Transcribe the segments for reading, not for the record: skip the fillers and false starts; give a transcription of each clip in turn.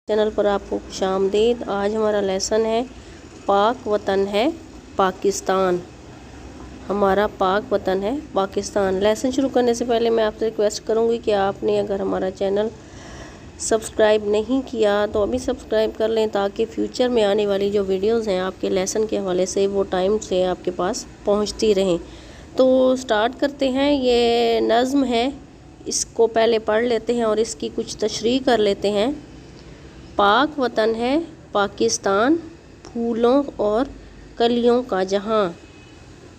Channel पर आपको खुशामदीद। आज हमारा लेसन है पाक वतन है पाकिस्तान। हमारा पाक वतन है पाकिस्तान। लेसन शुरू करने से पहले मैं आपसे रिक्वेस्ट करूंगी कि आपने अगर हमारा चैनल सब्सक्राइब नहीं किया तो अभी सब्सक्राइब कर लें, ताकि फ्यूचर में आने वाली जो वीडियोस हैं आपके लेसन के हवाले से वो टाइम से आपके पास पहुंचती रहें। तो स्टार्ट करते हैं। ये नज़्म है, इसको पहले पढ़ लेते हैं और इसकी कुछ तशरीह कर लेते हैं। पाक वतन है पाकिस्तान, फूलों और कलियों का जहां।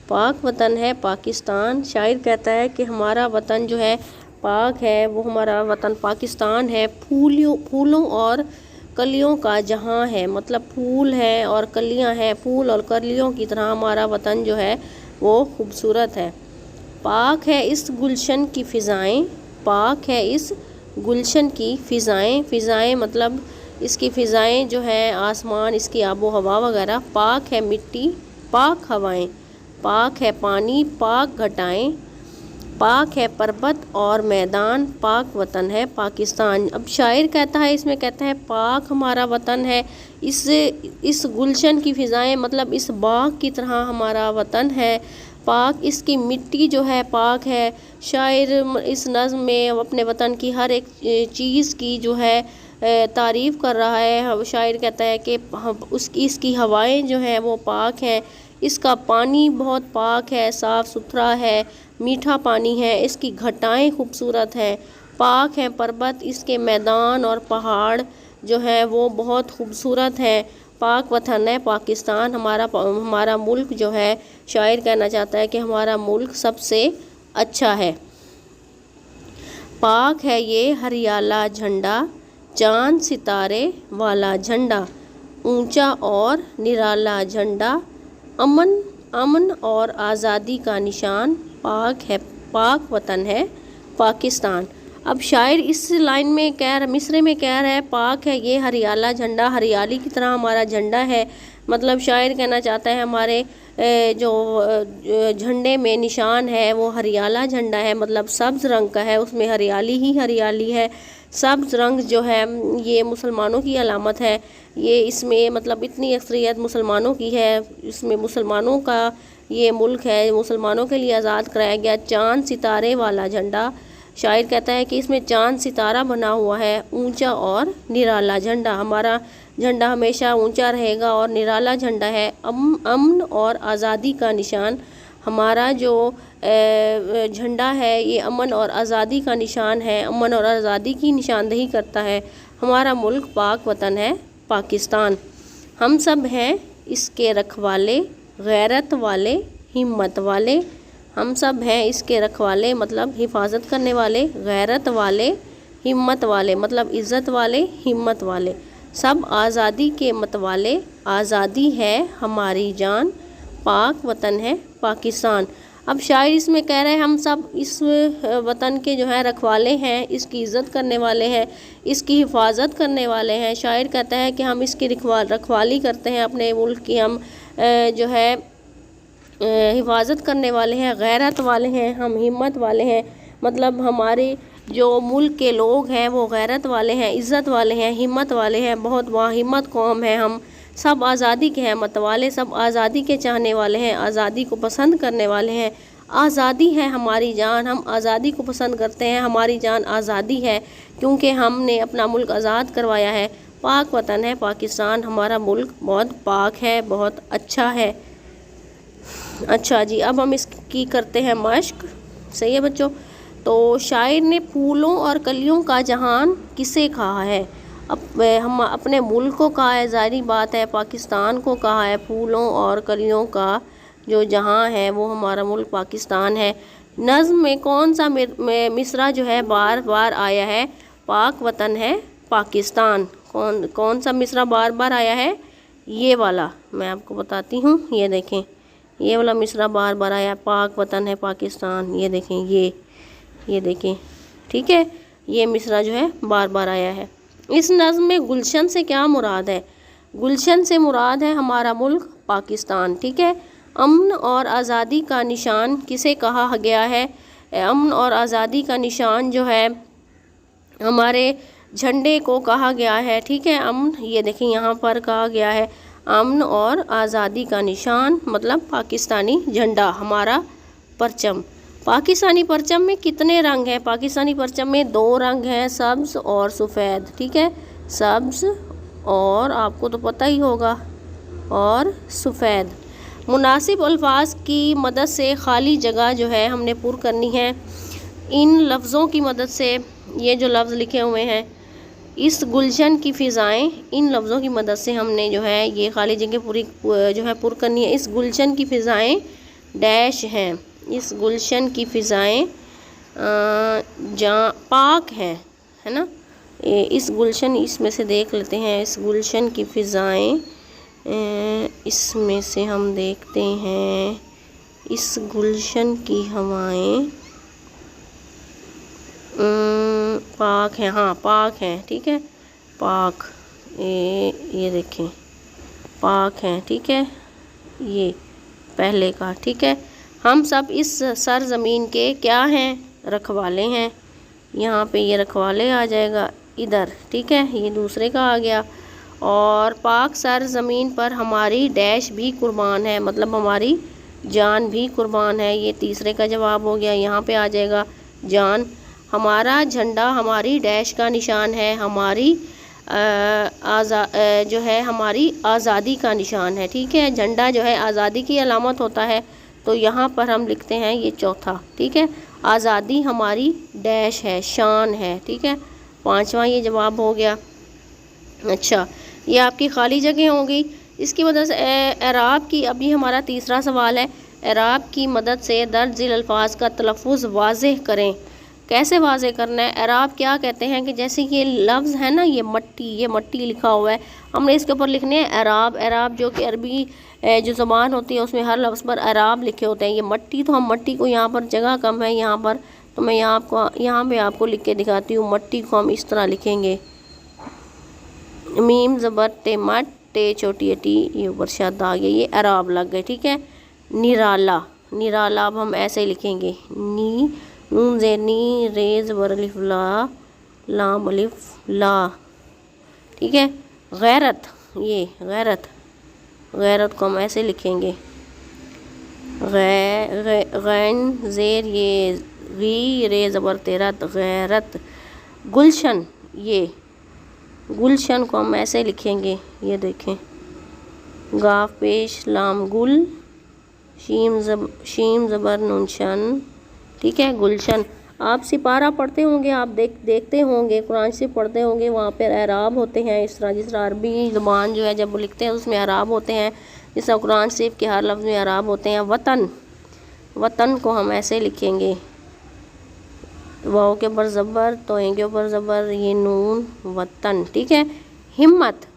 पाक वतन है पाकिस्तान। शायर कहता है कि हमारा वतन जो है पाक है, वो हमारा वतन पाकिस्तान है। फूलों और कलियों का जहां है, मतलब फूल है और कलियां हैं, फूल और कलियों की तरह हमारा वतन जो है वो खूबसूरत है। पाक है इस गुलशन की फ़िज़ाएँ, पाक है इस गुलशन की फ़िज़ाएँ मतलब इसकी फ़िज़ाएँ जो हैं, आसमान, इसकी आबो हवा वगैरह। पाक है मिट्टी, पाक हवाएं, पाक है पानी, पाक घटाएं, पाक है पर्वत और मैदान, पाक वतन है पाकिस्तान। अब शायर कहता है, इसमें कहता है पाक हमारा वतन है, इस गुलशन की फ़िज़ाएँ मतलब इस बाग की तरह हमारा वतन है। पाक इसकी मिट्टी जो है पाक है। शायर इस नज़्म में अपने वतन की हर एक चीज़ की जो है तारीफ़ कर रहा है। शायर कहता है कि इसकी हवाएं जो हैं वो पाक हैं, इसका पानी बहुत पाक है, साफ़ सुथरा है, मीठा पानी है, इसकी घटाएं खूबसूरत हैं। पाक हैं पर्वत, इसके मैदान और पहाड़ जो हैं वो बहुत खूबसूरत हैं। पाक वतन है पाकिस्तान। हमारा मुल्क जो है, शायर कहना चाहता है कि हमारा मुल्क सबसे अच्छा है। पाक है ये हरियाला झंडा, चांद सितारे वाला झंडा, ऊंचा और निराला झंडा, अमन और आज़ादी का निशान, पाक वतन है पाकिस्तान। अब शायर इस लाइन में मिसरे में कह रहा है पाक है ये हरियाला झंडा, हरियाली की तरह हमारा झंडा है। मतलब शायर कहना चाहता है हमारे जो झंडे में निशान है वो हरियाला झंडा है, मतलब सब्ज़ रंग का है, उसमें हरियाली ही हरियाली है। सब्ज़ रंग जो है ये मुसलमानों की अलामत है। ये इसमें मतलब इतनी अक्सरियत मुसलमानों की है, इसमें मुसलमानों का ये मुल्क है, मुसलमानों के लिए आज़ाद कराया गया। चांद सितारे वाला झंडा, शायर कहता है कि इसमें चांद सितारा बना हुआ है। ऊंचा और निराला झंडा, हमारा झंडा हमेशा ऊंचा रहेगा और निराला झंडा है। अमन और आज़ादी का निशान, हमारा जो झंडा है ये अमन और आज़ादी का निशान है, अमन और आज़ादी की निशानदेही करता है। हमारा मुल्क पाक वतन है पाकिस्तान। हम सब हैं इसके रखवाले, गैरत वाले, हिम्मत वाले। हम सब हैं इसके रखवाले मतलब हिफाजत करने वाले, गैरत वाले, हिम्मत वाले मतलब इज़्ज़त वाले, हिम्मत वाले, सब आज़ादी के मतवाले। आज़ादी है हमारी जान, पाक वतन है पाकिस्तान। अब शायर इसमें कह रहे हैं हम सब इस वतन के जो है रखवाले हैं, इसकी इज़्ज़त करने वाले हैं, इसकी हिफाजत करने वाले हैं। शायर कहता है कि हम इसकी रखवाली करते हैं, अपने मुल्क की हम जो है हिफाजत करने वाले हैं, गैरत वाले हैं, हम हिम्मत वाले हैं। मतलब हमारे जो मुल्क के लोग हैं वो गैरत वाले हैं, इज़्ज़त वाले हैं, हिम्मत वाले हैं, बहुत हिम्मत कौम है। हम सब आज़ादी के हैं मतवाले, सब आज़ादी के चाहने वाले हैं, आज़ादी को पसंद करने वाले हैं। आज़ादी है हमारी जान, हम आज़ादी को पसंद करते हैं, हमारी जान आज़ादी है, क्योंकि हमने अपना मुल्क आज़ाद करवाया है। पाक वतन है पाकिस्तान, हमारा मुल्क बहुत पाक है, बहुत अच्छा है। अच्छा जी, अब हम इसकी करते हैं मश्क। सही है बच्चों। तो शायर ने फूलों और कलियों का जहान किसे कहा है? अब हम अपने मुल्क को कहा है, ज़ाहिर बात है पाकिस्तान को कहा है। फूलों और कलियों का जो जहां है वो हमारा मुल्क पाकिस्तान है। नज़्म में कौन सा मिसरा जो है बार बार आया है? पाक वतन है पाकिस्तान। कौन सा मिसरा बार बार आया है? ये वाला मैं आपको बताती हूँ। ये देखें, ये वाला मिसरा बार बार आया, पाक वतन है पाकिस्तान। ये देखें, ये देखें, ठीक है, ये मिसरा जो है बार बार आया है। इस नज़्म में गुलशन से क्या मुराद है? गुलशन से मुराद है हमारा मुल्क पाकिस्तान, ठीक है। अमन और आज़ादी का निशान किसे कहा गया है? अमन और आज़ादी का निशान जो है हमारे झंडे को कहा गया है, ठीक है, अमन। ये देखिए यहाँ पर कहा गया है अमन और आज़ादी का निशान, मतलब पाकिस्तानी झंडा, हमारा परचम। पाकिस्तानी परचम में कितने रंग हैं? पाकिस्तानी परचम में 2 रंग हैं, सब्ज़ और सफ़ेद, ठीक है, सब्ज़ और आपको तो पता ही होगा, और सफ़ेद। मुनासिब अल्फाज की मदद से खाली जगह जो है हमने पुर करनी है। इन लफ्ज़ों की मदद से, ये जो लफ्ज़ लिखे हुए हैं, इस गुलशन की फ़िज़ाएँ, इन लफ्ज़ों की मदद से हमने जो है ये खाली जगह पूरी जो है पुर करनी है। इस गुलशन की फ़िज़ाएँ डैश हैं, इस गुलशन की फ़िज़ाएँ पाक हैं, है ना। इस गुलशन, इसमें से देख लेते हैं इस गुलशन की फ़िज़ाएँ, इसमें से हम देखते हैं इस गुलशन की हवाएं पाक हैं, हाँ पाक हैं, ठीक है, पाक, ये देखें पाक हैं, ठीक है, ये पहले का, ठीक है। हम सब इस सरज़मीन के क्या हैं? रखवाले हैं। यहाँ पे ये रखवाले आ जाएगा इधर, ठीक है, ये दूसरे का आ गया। और पाक सरज़मीन पर हमारी डैश भी कुर्बान है, मतलब हमारी जान भी कुर्बान है, ये तीसरे का जवाब हो गया। यहाँ पे आ जाएगा जान। हमारा झंडा हमारी डैश का निशान है, हमारी जो है हमारी आज़ादी का निशान है, ठीक है। झंडा जो है आज़ादी की अलामत होता है, तो यहाँ पर हम लिखते हैं ये चौथा, ठीक है। आज़ादी हमारी डैश है, शान है, ठीक है, 5वां ये जवाब हो गया। अच्छा, ये आपकी खाली जगह होंगी। इसकी मदद से एराब की, अभी हमारा तीसरा सवाल है, एराब की मदद से दर्ज झील अल्फाज का तलफ़ुज़ वाज़ेह करें। कैसे वाज़ेह करना है? एराब क्या कहते हैं कि जैसे ये लफ्ज़ है ना, ये मट्टी लिखा हुआ है, हमने इसके ऊपर लिखने हैं एराब। एराब जो कि अरबी जो ज़बान होती है उसमें हर लफ्ज़ पर एराब लिखे होते हैं। ये मट्टी, तो हम मट्टी को, यहाँ पर जगह कम है यहाँ पर, तो मैं यहाँ पे आपको लिख के दिखाती हूँ। मट्टी को हम इस तरह लिखेंगे, मीम ज़बर ते मट, ते छोटी अटी, ये ऊपर शद आ गया, ये एराब लग गए, ठीक है। निराला, निराला अब हम ऐसे लिखेंगे, नी नून ज़ेर नी, रे ज़बर अलिफ ला, लाम अलिफ ला, ठीक है। गैरत, ये गैरत को हम ऐसे लिखेंगे, गैन ज़ेर ये गी, रे ज़बर तेरत, गैरत। गुलशन, ये गुलशन को हम ऐसे लिखेंगे, ये देखें, गाफ पेश लाम गुल, शीम ज़बर नून शन, ठीक है, गुलशन। आप सिपारा पढ़ते होंगे, आप देखते होंगे, कुरान से पढ़ते होंगे, वहाँ पर एराब होते हैं इस तरह, जिस तरह अरबी ज़बान जो है जब वो लिखते हैं उसमें एराब होते हैं, जिस तरह कुरान शरीफ के हर लफ्ज़ में एराब होते हैं। वतन, वतन को हम ऐसे लिखेंगे, वाओ के ऊपर ज़बर, तो के ऊपर ज़बर, ये नून, वतन, ठीक है। हिम्मत,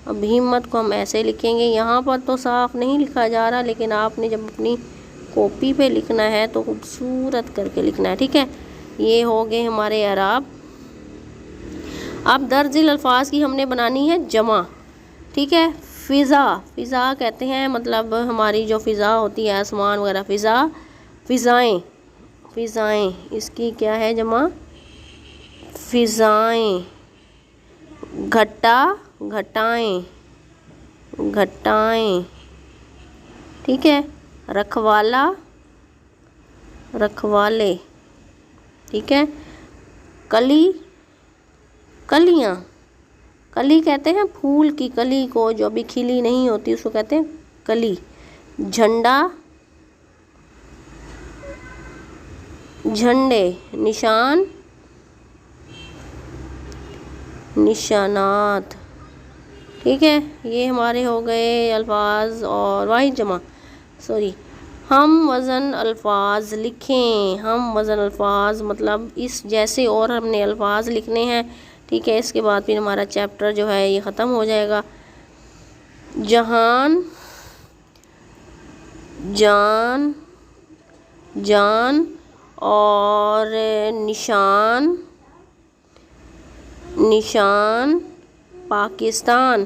अब हिम्मत को हम ऐसे लिखेंगे, यहाँ पर तो साफ नहीं लिखा जा रहा, लेकिन आपने जब अपनी कॉपी पे लिखना है तो खूबसूरत करके लिखना है, ठीक है। ये हो गए हमारे एराब। अब दर्ज झील अल्फाज की हमने बनानी है जमा, ठीक है। फ़िज़ा, फ़िज़ा कहते हैं, मतलब हमारी जो फ़िज़ा होती है, आसमान वगैरह, फ़िज़ा, फ़िज़ाएँ, फ़िज़ाएँ, इसकी क्या है जमा? फ़िज़ाएँ। घट्टा, घटाएँ, घटाएँ, ठीक है। रखवाला, रखवाले, ठीक है। कली, कलियाँ, कली कहते हैं फूल की कली को, जो अभी खिली नहीं होती उसको कहते हैं कली। झंडा, झंडे, निशान, निशानात, ठीक है। ये हमारे हो गए अल्फाज और वाहिद जमा, सॉरी। हम वज़न अल्फाज लिखें, हम वज़न अल्फाज मतलब इस जैसे और हमने अल्फाज लिखने हैं, ठीक है। इसके बाद फिर हमारा चैप्टर जो है ये ख़त्म हो जाएगा। जहान, जान, जान और निशान, निशान, पाकिस्तान,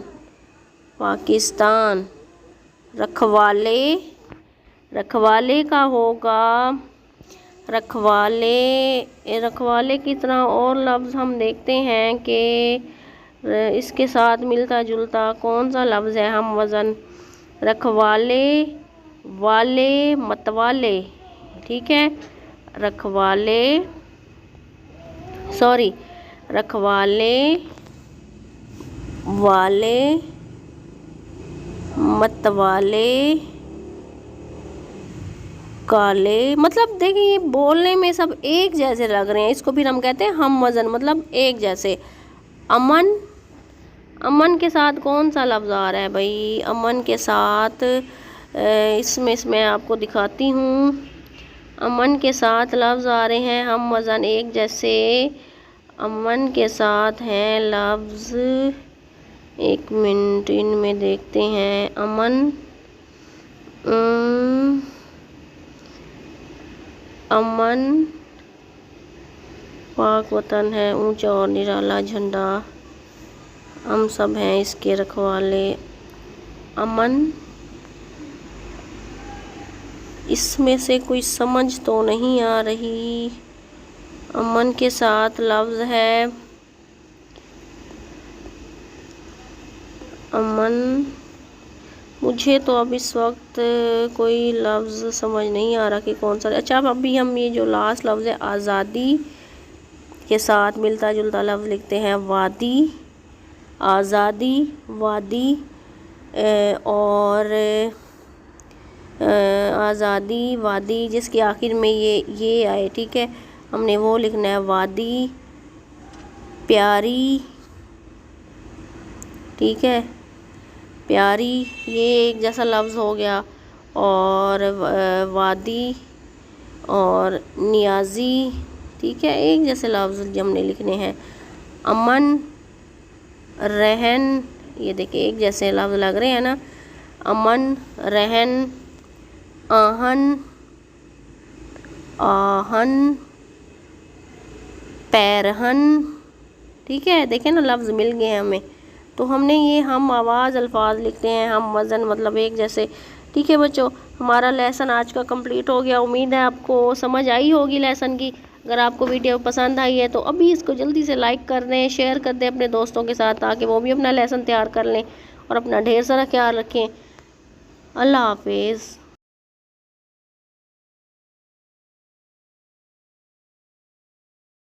पाकिस्तान। रखवाले, रखवाले का होगा रखवाले, रखवाले की तरह और लफ्ज़ हम देखते हैं कि इसके साथ मिलता जुलता कौन सा लफ्ज़ है हम वज़न। रखवाले, वाले, मतवाले, ठीक है। रखवाले, सॉरी, रखवाले, वाले, मतवाले, काले। मतलब देखिए ये बोलने में सब एक जैसे लग रहे हैं, इसको फिर हम कहते हैं हम वज़न, मतलब एक जैसे। अमन, अमन के साथ कौन सा लफ्ज़ आ रहा है भाई? अमन के साथ इसमें मैं आपको दिखाती हूँ। अमन के साथ लफ्ज़ आ रहे हैं हम वज़न एक जैसे। अमन के साथ हैं लफ्ज़, एक मिनट इनमें देखते हैं। अमन, अमन, पाक वतन है, ऊंचा और निराला झंडा, हम सब हैं इसके रखवाले। अमन, इसमें से कोई समझ तो नहीं आ रही। अमन के साथ लफ्ज़ है अमन। मुझे तो अब इस वक्त कोई लफ्ज़ समझ नहीं आ रहा कि कौन सा। अच्छा, अब अभी हम ये जो लास्ट लफ्ज़ है आज़ादी के साथ मिलता जुलता लफ्ज़ लिखते हैं वादी, आज़ादी, वादी, और आज़ादी, वादी, जिसके आखिर में ये आए, ठीक है, हमने वो लिखना है वादी। प्यारी, ठीक है, प्यारी, ये एक जैसा लफ्ज़ हो गया। और वादी और नियाज़ी, ठीक है, एक जैसे लफ्ज़ हमने लिखने हैं। अमन, रहन, ये देखिए एक जैसे लफ्ज़ लग रहे हैं ना। अमन, रहन, आहन, आहन, पैरहन, ठीक है, देखें ना लफ्ज़ मिल गए हैं हमें। तो हमने ये हम आवाज़ अल्फाज लिखते हैं हम वज़न, मतलब एक जैसे। ठीक है बच्चों, हमारा लेसन आज का कंप्लीट हो गया। उम्मीद है आपको समझ आई होगी लेसन की। अगर आपको वीडियो पसंद आई है तो अभी इसको जल्दी से लाइक कर दें, शेयर कर दें अपने दोस्तों के साथ, ताकि वो भी अपना लेसन तैयार कर लें। और अपना ढेर सारा ख्याल रखें। अल्लाह हाफिज़।